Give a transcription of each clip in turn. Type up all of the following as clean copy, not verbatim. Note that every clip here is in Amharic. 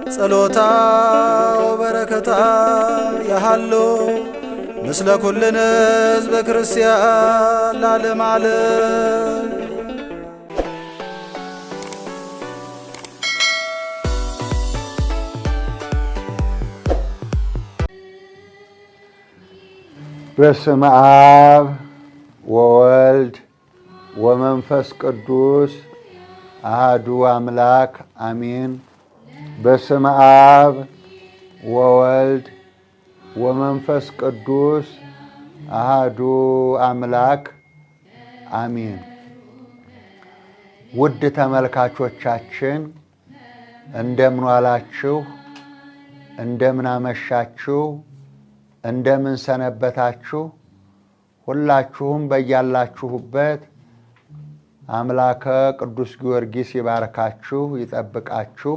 ጸሎታ ወበረከታ ያሃሎ ምስለ ኩልነ ሕዝበ ክርስቲያን ለዓለመ ዓለም። በስመ አብ ወወልድ ወመንፈስ ቅዱስ አሐዱ አምላክ አሜን። በስመ አብ ወወልድ ወመንፈስ ቅዱስ አሐዱ አምላክ አሜን። ውድ ተመልካቾቻችን እንደምን ዋላችሁ? እንደምን አመሻችሁ? እንደምን ሰነበታችሁ? ሁላችሁም በያላችሁበት አምላከ ቅዱስ ጊዮርጊስ ይባርካችሁ ይጠብቃችሁ።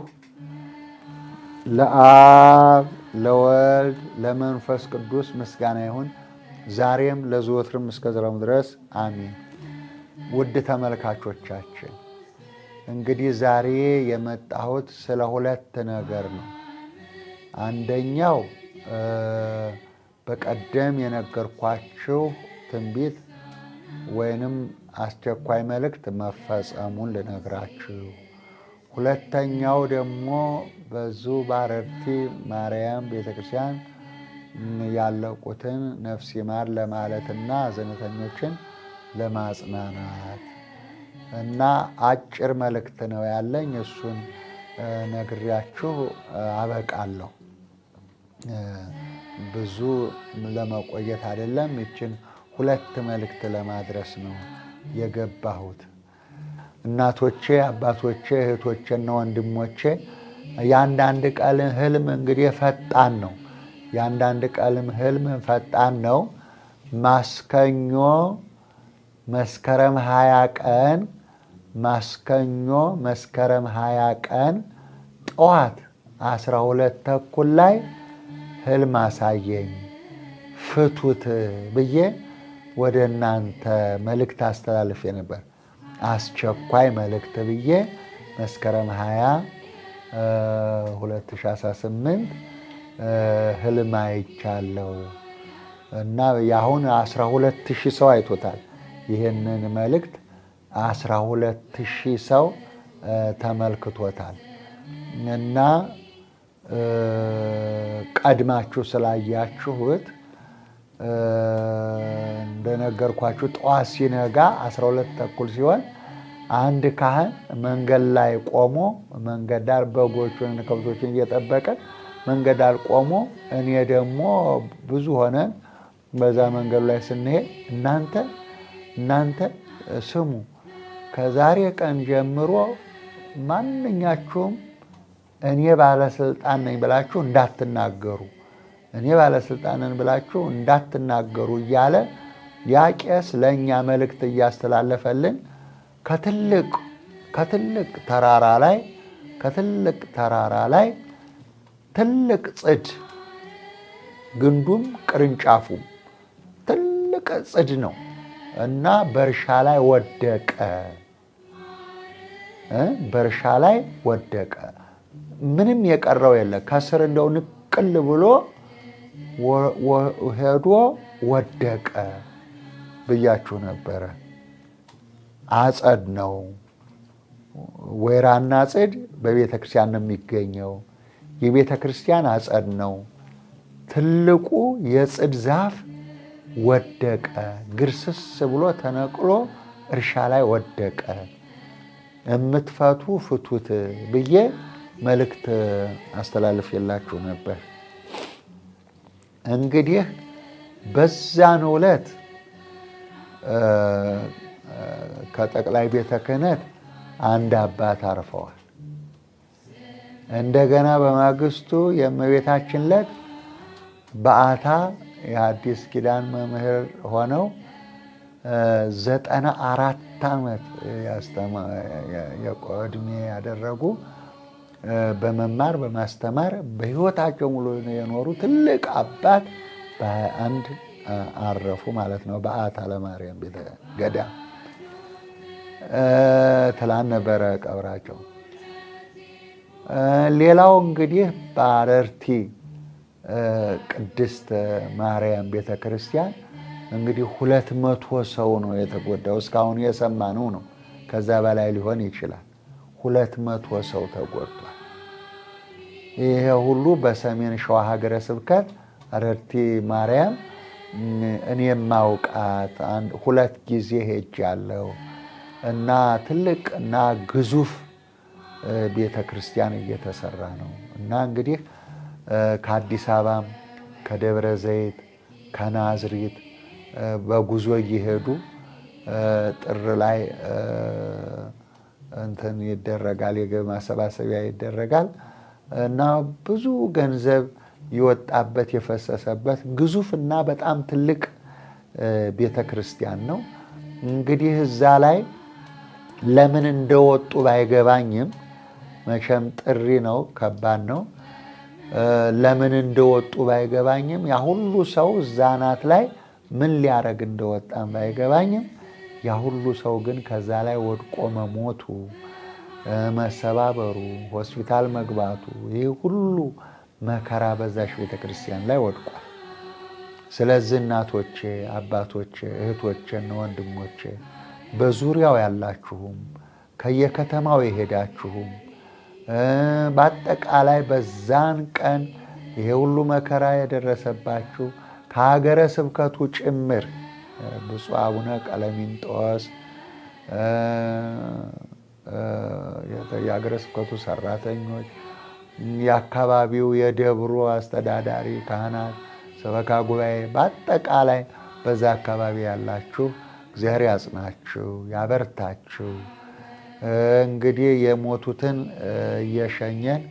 ለአብ ለወልድ ለመንፈስ ቅዱስ ምስጋና ይሁን ዛሬም ለዘወትርም እስከ ዘላለሙ ድረስ አሜን። ውድ ተመልካቾቻችን እንግዲህ ዛሬ የመጣሁት ስለ ሁለት ነገር ነው። አንደኛው በቀደም የነገርኳችሁ ትንቢት ወይንም አስቸኳይ መልእክት መፈጸሙን ልነግራችሁ፣ ሁለተኛው ደግሞ በዙ በአረርቲ ማርያም ቤተክርስቲያን ያለቁትን ነፍስ ይማር ለማለትና ሐዘንተኞችን ለማጽናናት እና አጭር መልእክት ነው ያለኝ። እሱን ነግሬያችሁ አበቃለሁ። ብዙ ለመቆየት አይደለም። ይችን ሁለት መልእክት ለማድረስ ነው የገባሁት። እናቶቼ፣ አባቶቼ፣ እህቶቼና ወንድሞቼ የአንዳንድ ቀን ህልም እንግዲህ ፈጣን ነው። የአንዳንድ ቀን ህልም ፈጣን ነው። ማስከኞ መስከረም 20 ቀን ማስከኞ መስከረም 20 ቀን ጠዋት 12 ተኩል ላይ ህልም አሳየኝ ፍቱት ብዬ ወደ እናንተ መልእክት አስተላልፌ ነበር። አስቸኳይ መልእክት ብዬ መስከረም 20 2018 ህልም አይቻለሁ እና ያሁን 12,000 ሰው አይቶታል። ይህንን መልእክት 12,000 ሰው ተመልክቶታል እና ቀድማችሁ ስላያችሁት እንደነገርኳችሁ ጠዋት ሲነጋ 12 ተኩል ሲሆን አንድ ካህን መንገድ ላይ ቆሞ መንገድ ዳር በጎቹን ከብቶችን እየጠበቀ መንገድ ዳር ቆሞ እኔ ደግሞ ብዙ ሆነን በዛ መንገዱ ላይ ስንሄድ እናንተ ስሙ፣ ከዛሬ ቀን ጀምሮ ማንኛችሁም እኔ ባለስልጣን ነኝ ብላችሁ እንዳትናገሩ፣ እኔ ባለስልጣን ነኝ ብላችሁ እንዳትናገሩ እያለ ያ ቄስ ለእኛ መልእክት እያስተላለፈልን ከትልቅ ተራራ ላይ ትልቅ ጽድ ግንዱም ቅርንጫፉም ትልቅ ጽድ ነው እና በእርሻ ላይ ወደቀ። ምንም የቀረው የለ። ከስር እንደው ንቅል ብሎ ሄዶ ወደቀ ብያችሁ ነበረ። አጸድ ነው። ወይራና ጽድ በቤተ ክርስቲያን ነው የሚገኘው። የቤተ ክርስቲያን አጸድ ነው። ትልቁ የጽድ ዛፍ ወደቀ። ግርስስ ብሎ ተነቅሎ እርሻ ላይ ወደቀ። የምትፈቱ ፍቱት ብዬ መልእክት አስተላልፌላችሁ ነበር። እንግዲህ በዛን ዕለት ከጠቅላይ ቤተ ክህነት አንድ አባት አርፈዋል። እንደገና በማግስቱ የእመቤታችን ዕለት በዓታ የአዲስ ኪዳን መምህር ሆነው 94 ዓመት ዕድሜ ያደረጉ በመማር በማስተማር በሕይወታቸው ሙሉ የኖሩ ትልቅ አባት በ21 አረፉ ማለት ነው። በዓታ ለማርያም ቤተ ገዳም ትላንት ነበረ ቀብራቸው። ሌላው እንግዲህ በአረርቲ ቅድስት ማርያም ቤተክርስቲያን እንግዲህ 200 ሰው ነው የተጎዳው። እስካሁን የሰማነው ነው። ከዛ በላይ ሊሆን ይችላል። 200 ሰው ተጎድቷል። ይሄ ሁሉ በሰሜን ሸዋ ሀገረ ስብከት አረርቲ ማርያም እኔ የማውቃት 2 ጊዜ ሄጃለሁ እና ትልቅ እና ግዙፍ ቤተክርስቲያን እየተሰራ ነው እና እንግዲህ ከአዲስ አበባም ከደብረ ዘይት ከናዝሬት በጉዞ እየሄዱ ጥር ላይ እንትን ይደረጋል፣ የገቢ ማሰባሰቢያ ይደረጋል እና ብዙ ገንዘብ ይወጣበት የፈሰሰበት ግዙፍና በጣም ትልቅ ቤተክርስቲያን ነው። እንግዲህ እዛ ላይ ለምን እንደወጡ ባይገባኝም መቼም ጥሪ ነው፣ ከባድ ነው። ለምን እንደወጡ ባይገባኝም ያ ሁሉ ሰው እዛ ናት ላይ ምን ሊያረግ እንደወጣም ባይገባኝም ያ ሁሉ ሰው ግን ከዛ ላይ ወድቆ መሞቱ፣ መሰባበሩ፣ ሆስፒታል መግባቱ ይህ ሁሉ መከራ በዛሽ ቤተክርስቲያን ላይ ወድቋል። ስለዚህ እናቶቼ፣ አባቶቼ፣ እህቶቼና ወንድሞቼ በዙሪያው ያላችሁም ከየከተማው የሄዳችሁም በአጠቃላይ በዛን ቀን ይሄ ሁሉ መከራ የደረሰባችሁ ከሀገረ ስብከቱ ጭምር ብፁዕ አቡነ ቀለሚንጦስ የሀገረ ስብከቱ ሰራተኞች፣ የአካባቢው የደብሩ አስተዳዳሪ ካህናት፣ ሰበካ ጉባኤ በአጠቃላይ በዛ አካባቢ ያላችሁ እግዚአብሔር ያጽናችሁ፣ ያበርታችሁ። እንግዲህ የሞቱትን እየሸኘን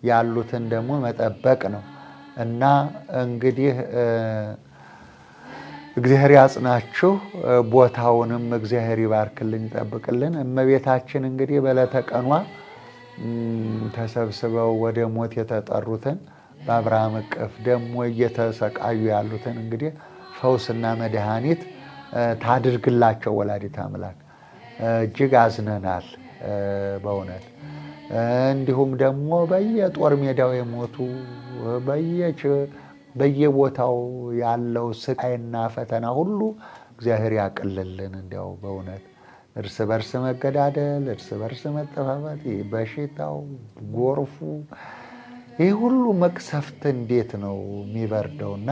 ያሉትን ደግሞ መጠበቅ ነው እና እንግዲህ እግዚአብሔር ያጽናችሁ። ቦታውንም እግዚአብሔር ይባርክልን፣ ይጠብቅልን። እመቤታችን እንግዲህ በዕለተ ቀኗ ተሰብስበው ወደ ሞት የተጠሩትን በአብርሃም እቅፍ ደግሞ እየተሰቃዩ ያሉትን እንግዲህ ፈውስና መድኃኒት ታድርግላቸው ወላዲተ አምላክ። እጅግ አዝነናል በእውነት። እንዲሁም ደግሞ በየጦር ሜዳው የሞቱ በየቦታው ያለው ስቃይና ፈተና ሁሉ እግዚአብሔር ያቅልልን። እንዲያው በእውነት እርስ በርስ መገዳደል፣ እርስ በርስ መጠፋፋት፣ በሽታው፣ ጎርፉ፣ ይህ ሁሉ መቅሰፍት እንዴት ነው የሚበርደውና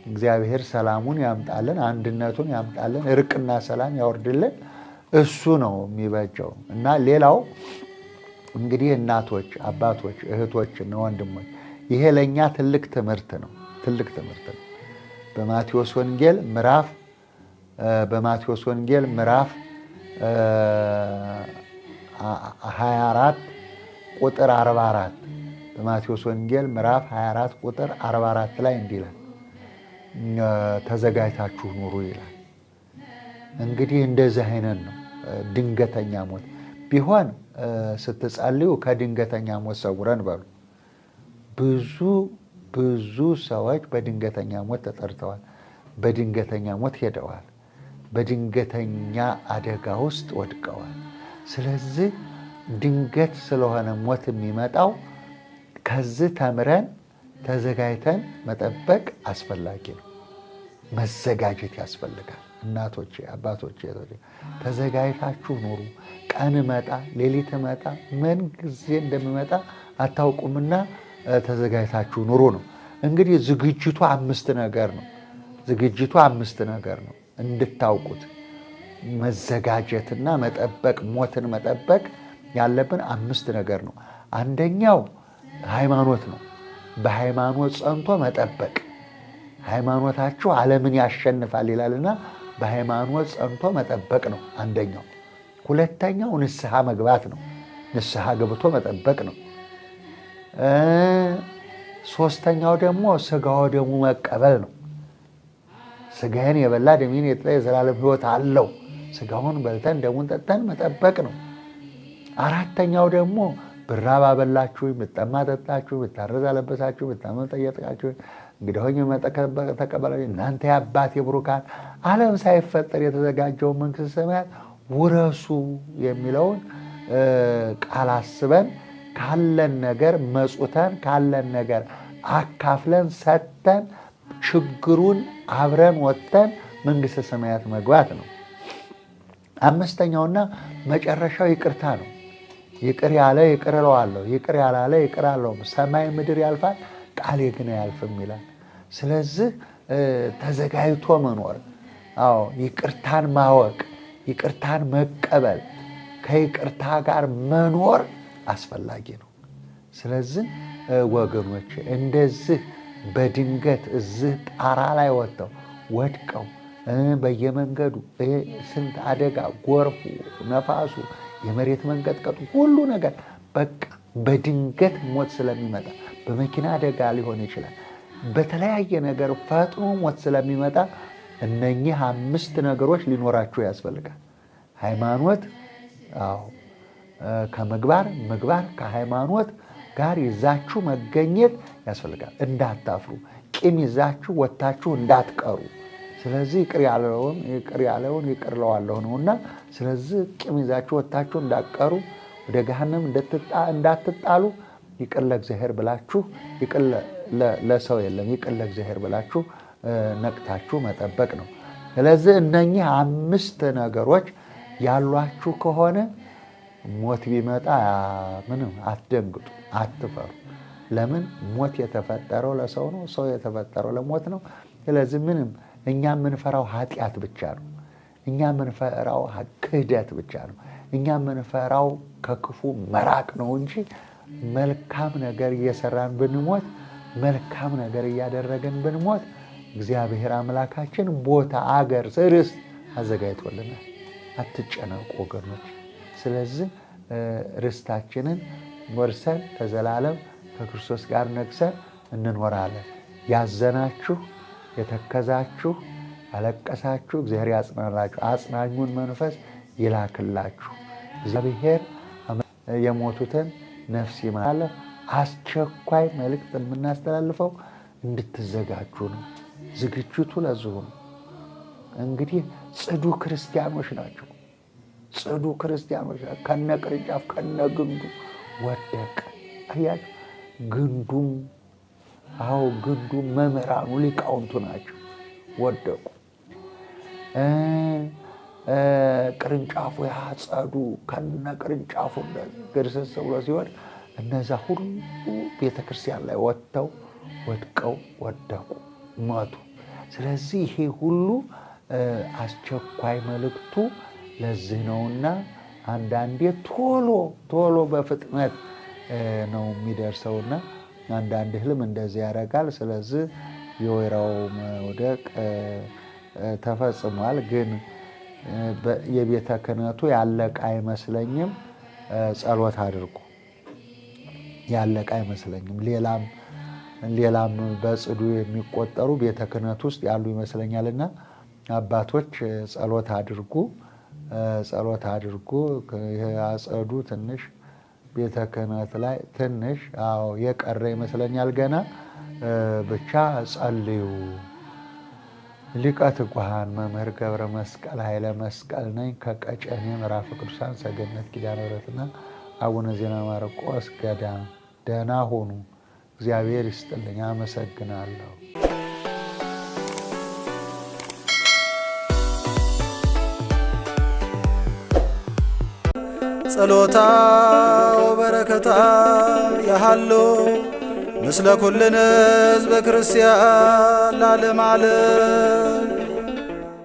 እግዚአብሔር ሰላሙን ያምጣልን፣ አንድነቱን ያምጣልን፣ እርቅና ሰላም ያወርድልን። እሱ ነው የሚበጀው እና ሌላው እንግዲህ እናቶች፣ አባቶች፣ እህቶችና ወንድሞች ይሄ ለእኛ ትልቅ ትምህርት ነው። ትልቅ ትምህርት ነው። በማቴዎስ ወንጌል ምዕራፍ 24 ቁጥር 44 በማቴዎስ ወንጌል ምዕራፍ 24 ቁጥር 44 ላይ እንዲህ ይላል፣ ተዘጋጅታችሁ ኑሩ ይላል። እንግዲህ እንደዚህ አይነት ነው። ድንገተኛ ሞት ቢሆን ስትጸልዩ ከድንገተኛ ሞት ሰውረን በሉ። ብዙ ሰዎች በድንገተኛ ሞት ተጠርተዋል፣ በድንገተኛ ሞት ሄደዋል፣ በድንገተኛ አደጋ ውስጥ ወድቀዋል። ስለዚህ ድንገት ስለሆነ ሞት የሚመጣው ከዚህ ተምረን ተዘጋጅተን መጠበቅ አስፈላጊ ነው። መዘጋጀት ያስፈልጋል። እናቶቼ፣ አባቶቼ ተዘጋጅታችሁ ኑሩ። ቀን መጣ፣ ሌሊት መጣ፣ ምን ጊዜ እንደሚመጣ አታውቁምና ተዘጋጅታችሁ ኑሩ ነው። እንግዲህ ዝግጅቱ 5 ነገር ነው። ዝግጅቱ 5 ነገር ነው እንድታውቁት። መዘጋጀትና መጠበቅ፣ ሞትን መጠበቅ ያለብን 5 ነገር ነው። አንደኛው ሃይማኖት ነው። በሃይማኖት ጸንቶ መጠበቅ። ሃይማኖታችሁ ዓለምን ያሸንፋል ይላልና በሃይማኖት ጸንቶ መጠበቅ ነው አንደኛው። ሁለተኛው ንስሐ መግባት ነው። ንስሐ ገብቶ መጠበቅ ነው። ሶስተኛው ደግሞ ሥጋው ደሙ መቀበል ነው። ሥጋዬን የበላ ደሜን የጠጣ የዘላለም ሕይወት አለው። ሥጋውን በልተን ደሙን ጠጥተን መጠበቅ ነው። አራተኛው ደግሞ ብራብ አበላችሁ፣ ብጠማ ጠጣችሁ፣ ብታረዝ አለበሳችሁ፣ ብታመም ጠየቃችሁ፣ እንግዲህ ሆኜ ተቀበላችሁ፣ እናንተ የአባቴ ብሩካን ዓለም ሳይፈጠር የተዘጋጀውን መንግሥተ ሰማያት ውረሱ የሚለውን ቃል አስበን ካለን ነገር መጹተን ካለን ነገር አካፍለን ሰጥተን ችግሩን አብረን ወጥተን መንግሥተ ሰማያት መግባት ነው። አምስተኛውና መጨረሻው ይቅርታ ነው። ይቅር ያለ ይቅር እለዋለሁ፣ ይቅር ያላለ ይቅር አለውም። ሰማይ ምድር ያልፋል ቃሌ ግን አያልፍም ይላል። ስለዚህ ተዘጋጅቶ መኖር፣ ይቅርታን ማወቅ፣ ይቅርታን መቀበል፣ ከይቅርታ ጋር መኖር አስፈላጊ ነው። ስለዚህ ወገኖች እንደዚህ በድንገት እዚህ ጣራ ላይ ወጥተው ወድቀው በየመንገዱ ስንት አደጋ፣ ጎርፉ፣ ነፋሱ፣ የመሬት መንቀጥቀጡ ሁሉ ነገር በቃ በድንገት ሞት ስለሚመጣ በመኪና አደጋ ሊሆን ይችላል። በተለያየ ነገር ፈጥኖ ሞት ስለሚመጣ እነኚህ 5 ነገሮች ሊኖራችሁ ያስፈልጋል። ሃይማኖት ከምግባር፣ ምግባር ከሃይማኖት ጋር ይዛችሁ መገኘት ያስፈልጋል። እንዳታፍሩ፣ ቂም ይዛችሁ ወጥታችሁ እንዳትቀሩ። ስለዚህ ይቅር ያለውን ይቅር እለዋለሁ ነውና፣ ስለዚህ ቂም ይዛችሁ ወጥታችሁ እንዳትቀሩ፣ ወደ ገሃነም እንዳትጣሉ ይቅር ለእግዚአብሔር ብላችሁ፣ ይቅር ለሰው የለም ይቅር ለእግዚአብሔር ብላችሁ ነቅታችሁ መጠበቅ ነው። ስለዚህ እነኚህ 5 ነገሮች ያሏችሁ ከሆነ ሞት ቢመጣ ምንም አትደንግጡ፣ አትፈሩ። ለምን? ሞት የተፈጠረው ለሰው ነው፣ ሰው የተፈጠረው ለሞት ነው። ስለዚህ ምንም እኛ የምንፈራው ኃጢአት ብቻ ነው። እኛ የምንፈራው ክህደት ብቻ ነው። እኛ የምንፈራው ከክፉ መራቅ ነው እንጂ መልካም ነገር እየሰራን ብንሞት፣ መልካም ነገር እያደረገን ብንሞት እግዚአብሔር አምላካችን ቦታ፣ አገር፣ ርስት አዘጋጅቶልናል። አትጨነቁ ወገኖች። ስለዚህ ርስታችንን ወርሰን ተዘላለም ከክርስቶስ ጋር ነግሰን እንኖራለን። ያዘናችሁ፣ የተከዛችሁ፣ ያለቀሳችሁ እግዚአብሔር ያጽናናችሁ፣ አጽናኙን መንፈስ ይላክላችሁ። እግዚአብሔር የሞቱትን ነፍስ ይማር። አስቸኳይ መልእክት የምናስተላልፈው እንድትዘጋጁ ነው። ዝግጅቱ ለዚሁ ነው። እንግዲህ ጽዱ ክርስቲያኖች ናቸው። ጽዱ ክርስቲያኖች ከነ ቅርንጫፍ ከነ ግንዱ ወደቀ። አያችሁ፣ ግንዱም መምህራኑ ሊቃውንቱ ናቸው፣ ወደቁ። ቅርንጫፉ ያጸዱ ከነ ቅርንጫፉ ግርስስ ብሎ ሲወድ እነዛ ሁሉ ቤተክርስቲያን ላይ ወድቀው ወደቁ፣ ሞቱ። ስለዚህ ይሄ ሁሉ አስቸኳይ መልእክቱ ለዚህ ነውና አንዳንዴ ቶሎ በፍጥነት ነው የሚደርሰውና አንዳንድ ህልም እንደዚህ ያደርጋል። ስለዚህ የወይራው መውደቅ ተፈጽሟል። ግን የቤተ ክህነቱ ያለቀ አይመስለኝም። ጸሎት አድርጉ። ያለቀ አይመስለኝም። ሌላም በጽዱ የሚቆጠሩ ቤተ ክህነት ውስጥ ያሉ ይመስለኛልና አባቶች ጸሎት አድርጉ። አጸዱ ትንሽ ቤተ ክህነት ላይ ትንሽ የቀረ ይመስለኛል ገና። ብቻ ጸልዩ። ሊቀ ትጉሃን መምህር ገብረ መስቀል ኃይለ መስቀል ነኝ ከቀጨኔ ምዕራፈ ቅዱሳን ሰገነት ኪዳነ ምሕረትና አቡነ ዜና ማርቆስ ገዳም። ደህና ሁኑ። እግዚአብሔር ይስጥልኝ። አመሰግናለሁ። ጸሎታ ወበረከታ ያሃሎ ምስለ ኩልነ ሕዝበ ክርስቲያን ለዓለመ ዓለም